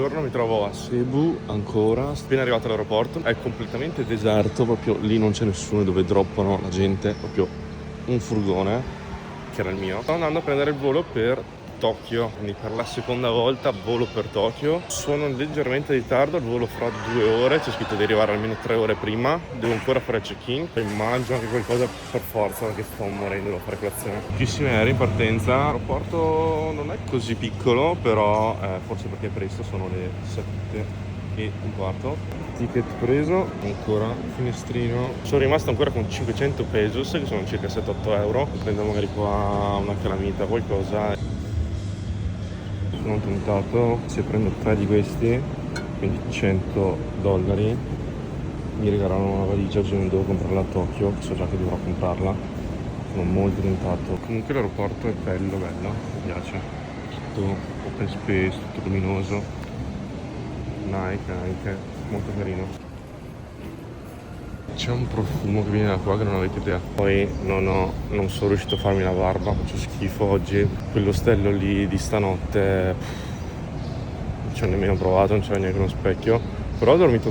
buongiorno, mi trovo a Cebu ancora, appena arrivato all'aeroporto, è completamente deserto, proprio lì non c'è nessuno dove droppano la gente, proprio un furgone, che era il mio. Sto andando a prendere il volo per Tokyo, quindi per la seconda volta volo per Tokyo. Sono leggermente in ritardo, il volo fra 2 ore, c'è scritto di arrivare almeno 3 ore prima, devo ancora fare il check-in, poi mangio anche qualcosa per forza perché sto morendo, devo fare colazione. Pochissimi aerei in partenza, l'aeroporto non è così piccolo, però forse perché è presto, sono le 7:15. Ticket preso, ancora finestrino. Sono rimasto ancora con 500 pesos, che sono circa 7-8 euro. Prendo magari qua una calamita, qualcosa. Sono tentato, se prendo 3 di questi, quindi $100, mi regalano una valigia, oggi non devo comprarla a Tokyo, so già che dovrò comprarla. Sono molto tentato. Comunque l'aeroporto è bello, mi piace. Tutto open space, tutto luminoso. Nike anche, molto carino. C'è un profumo che viene da qua che non avete idea. Poi non sono riuscito a farmi la barba, faccio schifo oggi. Quell'ostello lì di stanotte non ci ho nemmeno provato, non c'era neanche uno specchio. Però ho dormito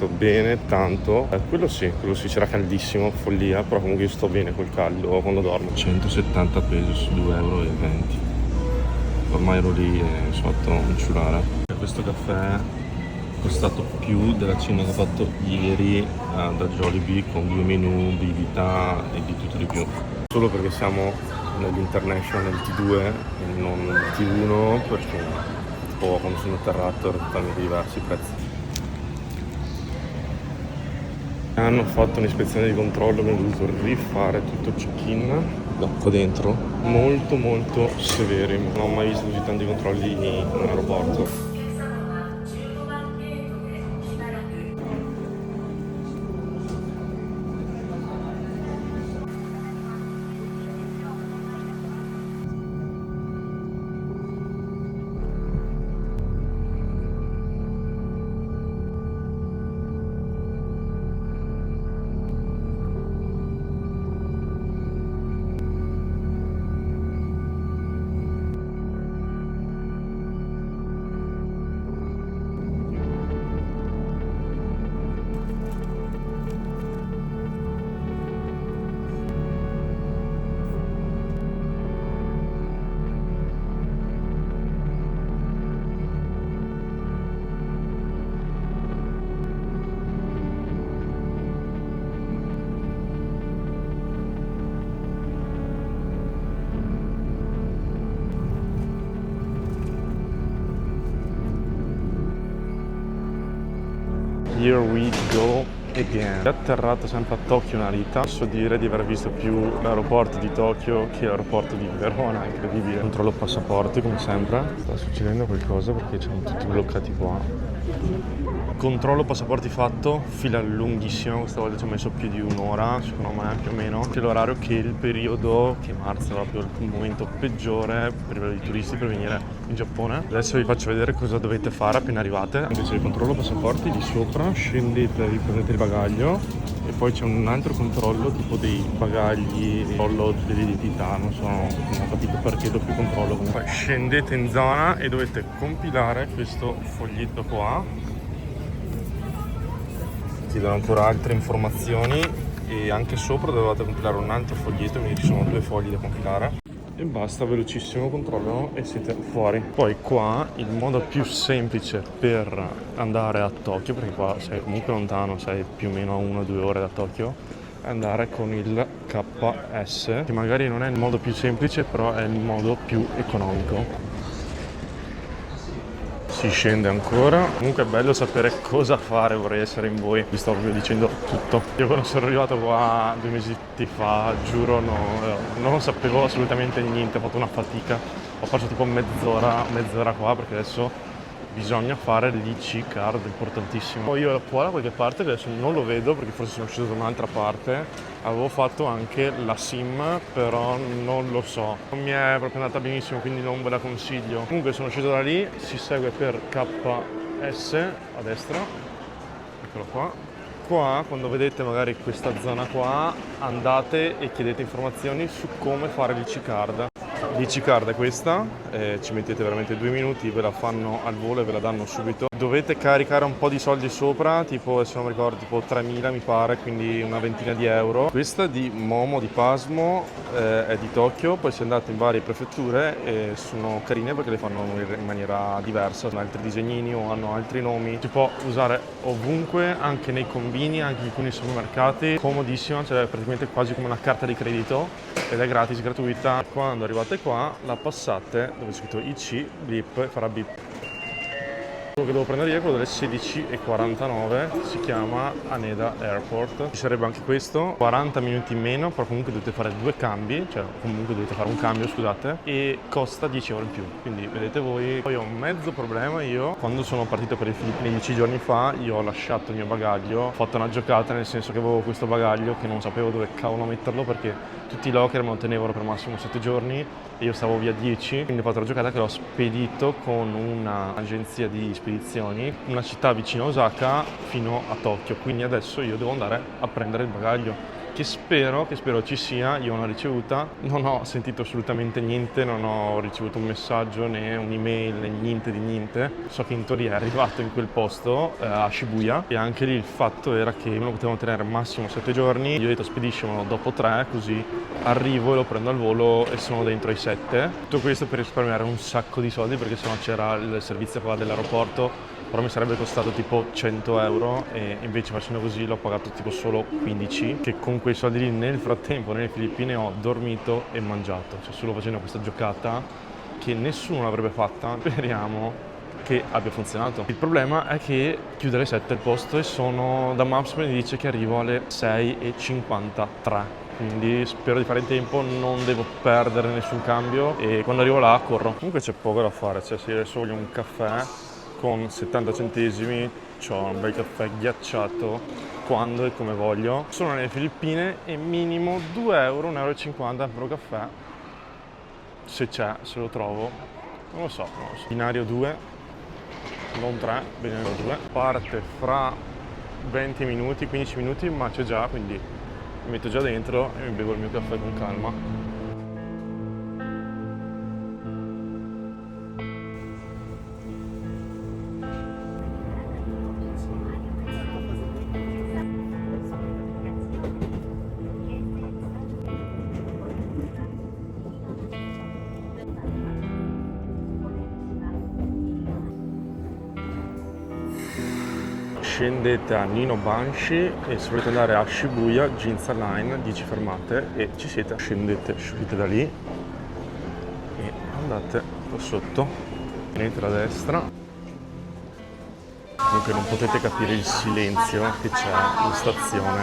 bene, tanto. Quello sì, c'era caldissimo, follia, però comunque io sto bene col caldo quando dormo. 170 pesos, 2,20 euro. Ormai ero lì e sotto un ciulare. Questo caffè è costato più della cena che ho fatto ieri da Jollibee, con 2 menù, bibita e di tutto di più. Solo perché siamo nell'International, nel T2 e non nel T1, perché tipo quando sono atterrato erano totalmente diversi i prezzi. Hanno fatto un'ispezione di controllo, abbiamo dovuto rifare tutto il check-in da qua dentro, molto severi. Non ho mai visto così tanti controlli in un aeroporto. Here we go again. Atterrato sempre a Tokyo Narita. Posso dire di aver visto più l'aeroporto di Tokyo che l'aeroporto di Verona, incredibile. Controllo passaporti come sempre. Sta succedendo qualcosa perché siamo tutti bloccati qua. Controllo passaporti fatto, fila lunghissima, questa volta ci ho messo più di un'ora, secondo me più o meno. Che l'orario, che il periodo, che marzo è proprio il momento peggiore per i turisti per venire in Giappone. Adesso vi faccio vedere cosa dovete fare appena arrivate. Invece del controllo passaporti di sopra, scendete, vi prendete il bagaglio e poi c'è un altro controllo tipo dei bagagli, controllo dell'identità, non ho capito perché doppio controllo. Poi scendete in zona e dovete compilare questo foglietto qua. Ti do ancora altre informazioni e anche sopra dovete compilare un altro foglietto, quindi ci sono 2 fogli da compilare. E basta, velocissimo, controllano e siete fuori. Poi qua il modo più semplice per andare a Tokyo, perché qua sei comunque lontano, sei più o meno a 1-2 ore da Tokyo, è andare con il KS, che magari non è il modo più semplice, però è il modo più economico. Si scende ancora. Comunque è bello sapere cosa fare, vorrei essere in voi, vi sto proprio dicendo tutto. Io quando sono arrivato qua 2 mesi fa, giuro, non sapevo assolutamente niente, ho fatto una fatica, ho perso tipo mezz'ora qua perché adesso bisogna fare l'IC card, importantissimo. Io qua da qualche parte, adesso non lo vedo perché forse sono uscito da un'altra parte, avevo fatto anche la SIM, però non lo so, non mi è proprio andata benissimo, quindi non ve la consiglio. Comunque sono uscito da lì, si segue per KS a destra, eccolo qua. Qua, quando vedete magari questa zona qua, andate e chiedete informazioni su come fare l'IC card. L'IC-Card è questa, ci mettete veramente 2 minuti, ve la fanno al volo e ve la danno subito. Dovete caricare un po' di soldi sopra, tipo, se non mi ricordo, tipo 3.000 mi pare, quindi una ventina di euro. Questa di Momo, di Pasmo, è di Tokyo, poi se andate in varie prefetture sono carine perché le fanno in maniera diversa, hanno altri disegnini o hanno altri nomi. Si può usare ovunque, anche nei combini, anche in alcuni supermercati, comodissima, cioè praticamente quasi come una carta di credito ed è gratis, gratuita. Quando arrivate qua la passate dove c'è scritto IC, blip e farà bip. Quello che devo prendere io è quello delle 16:49, si chiama Haneda Airport. Ci sarebbe anche questo, 40 minuti in meno, però comunque dovete fare 2 cambi, cioè comunque dovete fare un cambio, scusate, e costa 10 euro in più, quindi vedete voi. Poi ho un mezzo problema io, quando sono partito per le Filippine 10 giorni fa, io ho lasciato il mio bagaglio, ho fatto una giocata, nel senso che avevo questo bagaglio che non sapevo dove cavolo metterlo perché tutti i locker me lo tenevano per massimo 7 giorni e io stavo via 10, quindi ho fatto la giocata che l'ho spedito con un'agenzia di spedizioni, una città vicino a Osaka fino a Tokyo, quindi adesso io devo andare a prendere il bagaglio che spero ci sia. Io non l'ho ricevuta, non ho sentito assolutamente niente, non ho ricevuto un messaggio né un'email né niente di niente. So che in teoria è arrivato in quel posto a Shibuya e anche lì il fatto era che me lo potevano tenere massimo 7 giorni. Io ho detto spediscimelo dopo 3, così arrivo e lo prendo al volo e sono dentro ai 7. Tutto questo per risparmiare un sacco di soldi perché sennò c'era il servizio qua dell'aeroporto, però mi sarebbe costato tipo 100 euro e invece facendo così l'ho pagato tipo solo 15, che con quei soldi lì nel frattempo nelle Filippine ho dormito e mangiato, cioè solo facendo questa giocata che nessuno l'avrebbe fatta. Speriamo che abbia funzionato. Il problema è che chiude alle 7 il posto e sono, da Maps mi dice che arrivo alle 6:53, quindi spero di fare in tempo, non devo perdere nessun cambio e quando arrivo là corro. Comunque c'è poco da fare, cioè se adesso voglio un caffè con 70 centesimi, c'ho un bel caffè ghiacciato quando e come voglio. Sono nelle Filippine e minimo 2 euro, 1,50 euro per un caffè, se c'è, se lo trovo, non lo so. Binario 2, non 3, binario 2, parte fra 20 minuti, 15 minuti, ma c'è già, quindi mi metto già dentro e mi bevo il mio caffè con calma. Scendete a Nino Banshi e se volete andare a Shibuya, Ginza Line, 10 fermate e ci siete. Scendete, uscite da lì e andate qua sotto, venite a destra. Comunque non potete capire il silenzio che c'è in stazione,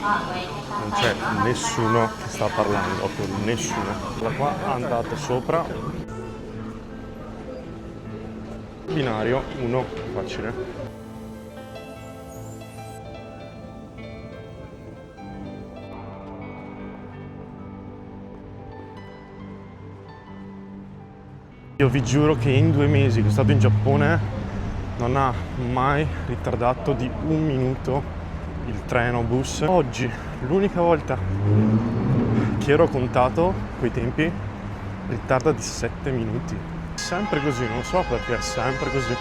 non c'è nessuno che sta parlando, proprio nessuno. Da qua andate sopra, binario 1, facile. Io vi giuro che in 2 mesi che sono stato in Giappone non ha mai ritardato di 1 minuto il treno, bus. Oggi l'unica volta che ero contato quei tempi ritarda di 7 minuti. Sempre così, non so perché è sempre così.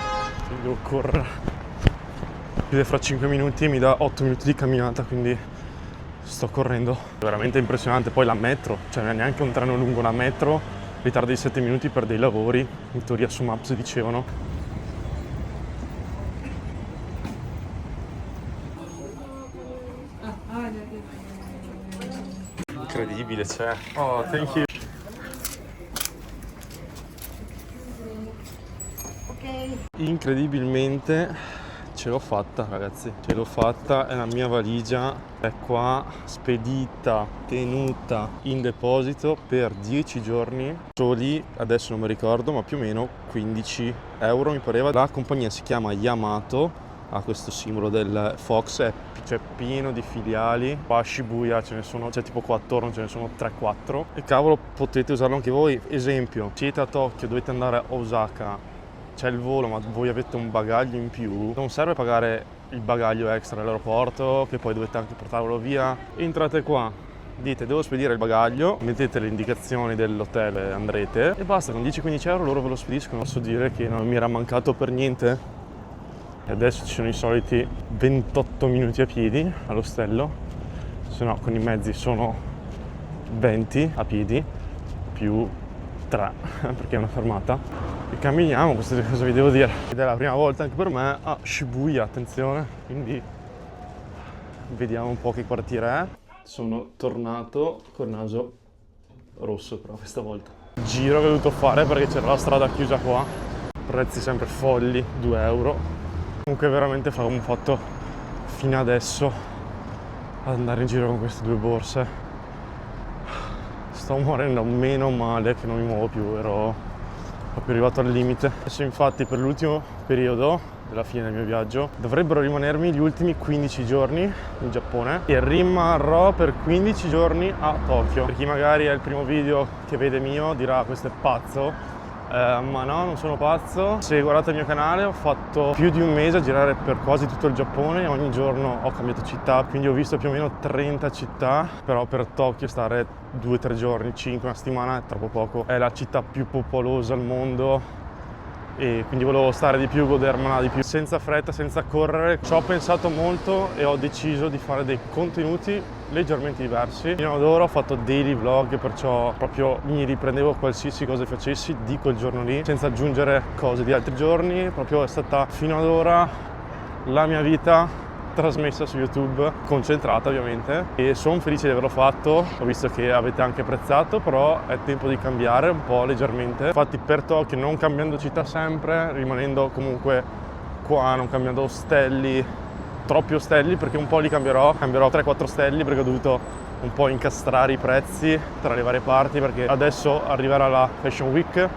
Devo correre. Chiude fra 5 minuti e mi dà 8 minuti di camminata, quindi sto correndo. Veramente impressionante. Poi la metro, cioè non è neanche un treno lungo, la metro ritarda di 7 minuti per dei lavori, in teoria su Maps dicevano. Incredibile, c'è. Oh, thank you. Ok. Incredibilmente ce l'ho fatta, ragazzi, ce l'ho fatta e la mia valigia è qua, spedita, tenuta in deposito per 10 giorni soli, adesso non mi ricordo, ma più o meno 15 euro mi pareva. La compagnia si chiama Yamato, ha questo simbolo del Fox, c'è pieno di filiali. Qua a Shibuya ce ne sono, c'è tipo qua attorno, ce ne sono 3-4 e cavolo, potete usarlo anche voi. Esempio, siete a Tokyo, dovete andare a Osaka, c'è il volo ma voi avete un bagaglio in più, non serve pagare il bagaglio extra all'aeroporto che poi dovete anche portarlo via. Entrate qua, dite devo spedire il bagaglio, mettete le indicazioni dell'hotel e andrete e basta, con 10-15 euro loro ve lo spediscono. Posso dire che non mi era mancato per niente. E adesso ci sono i soliti 28 minuti a piedi all'ostello, se no con i mezzi sono 20 a piedi più 3 perché è una fermata e camminiamo. Questo è cosa vi devo dire, ed è la prima volta anche per me a Shibuya, attenzione, quindi vediamo un po' che quartiere è. Sono tornato col naso rosso però questa volta. Giro che ho dovuto fare perché c'era la strada chiusa qua, prezzi sempre folli, 2 euro. Comunque veramente fa un fatto fino adesso ad andare in giro con queste 2 borse. Sto morendo, meno male che non mi muovo più, ero proprio arrivato al limite. Adesso infatti per l'ultimo periodo della fine del mio viaggio dovrebbero rimanermi gli ultimi 15 giorni in Giappone e rimarrò per 15 giorni a Tokyo. Per chi magari è il primo video che vede mio dirà questo è pazzo, ma no, non sono pazzo. Se guardate il mio canale ho fatto più di un mese a girare per quasi tutto il Giappone e ogni giorno ho cambiato città, quindi ho visto più o meno 30 città, però per Tokyo stare 2-3 giorni, 5, una settimana è troppo poco. È la città più popolosa al mondo e quindi volevo stare di più, godermela di più, senza fretta, senza correre. Ci ho pensato molto e ho deciso di fare dei contenuti leggermente diversi. Fino ad ora ho fatto daily vlog, perciò proprio mi riprendevo qualsiasi cosa facessi di quel giorno lì, senza aggiungere cose di altri giorni. Proprio è stata fino ad ora la mia vita trasmessa su YouTube, concentrata ovviamente, e sono felice di averlo fatto. Ho visto che avete anche apprezzato, però è tempo di cambiare un po' leggermente. Infatti per Tokyo, non cambiando città sempre, rimanendo comunque qua, non cambiando ostelli, troppi ostelli, perché un po' li cambierò 3-4 ostelli perché ho dovuto un po' incastrare i prezzi tra le varie parti, perché adesso arriverà la Fashion Week,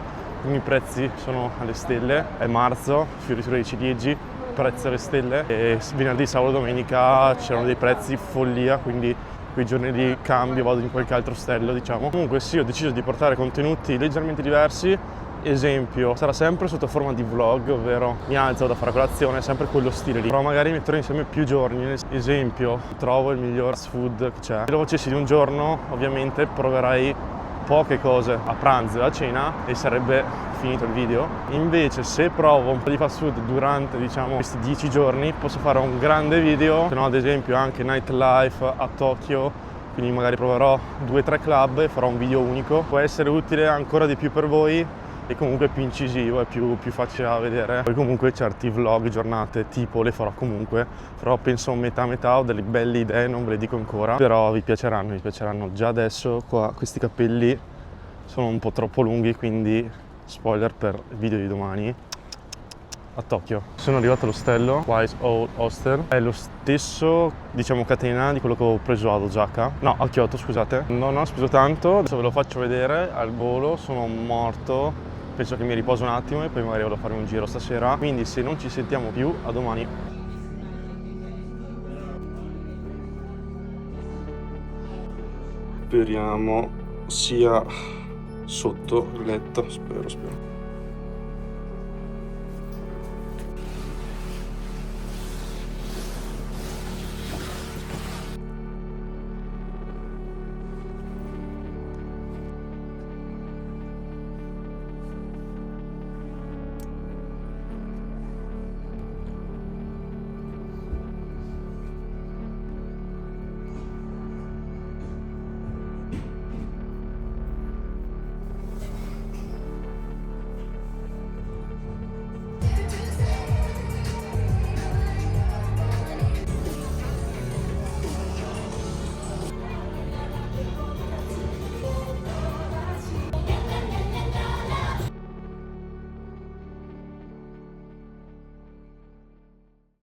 quindi i prezzi sono alle stelle, è marzo, fioritura dei ciliegi, prezzi alle stelle, e venerdì, sabato, domenica c'erano dei prezzi follia, quindi quei giorni lì cambio, vado in qualche altro ostello, diciamo. Comunque sì, ho deciso di portare contenuti leggermente diversi. Esempio, sarà sempre sotto forma di vlog, ovvero mi alzo da fare colazione, sempre quello stile lì, però magari metterò insieme più giorni. Esempio, trovo il miglior fast food che c'è. Se lo facessi di un giorno, ovviamente proverai poche cose a pranzo e a cena e sarebbe finito il video. Invece se provo un po' di fast food durante, diciamo, questi 10 giorni, posso fare un grande video. Se no, ad esempio anche nightlife a Tokyo, quindi magari proverò 2-3 club e farò un video unico. Può essere utile ancora di più per voi e comunque più incisivo e più facile da vedere. Poi comunque certi vlog, giornate tipo le farò comunque, però penso metà ho delle belle idee, non ve le dico ancora, però vi piaceranno già adesso. Qua questi capelli sono un po' troppo lunghi, quindi spoiler per il video di domani. A Tokyo sono arrivato all'ostello Wise Old Hostel, è lo stesso, diciamo, catena di quello che ho preso ad Osaka, no, a Kyoto, scusate. Non ho speso tanto, adesso ve lo faccio vedere al volo. Sono morto, penso che mi riposo un attimo e poi magari vado a fare un giro stasera, quindi se non ci sentiamo più, a domani. Speriamo sia sotto il letto, spero.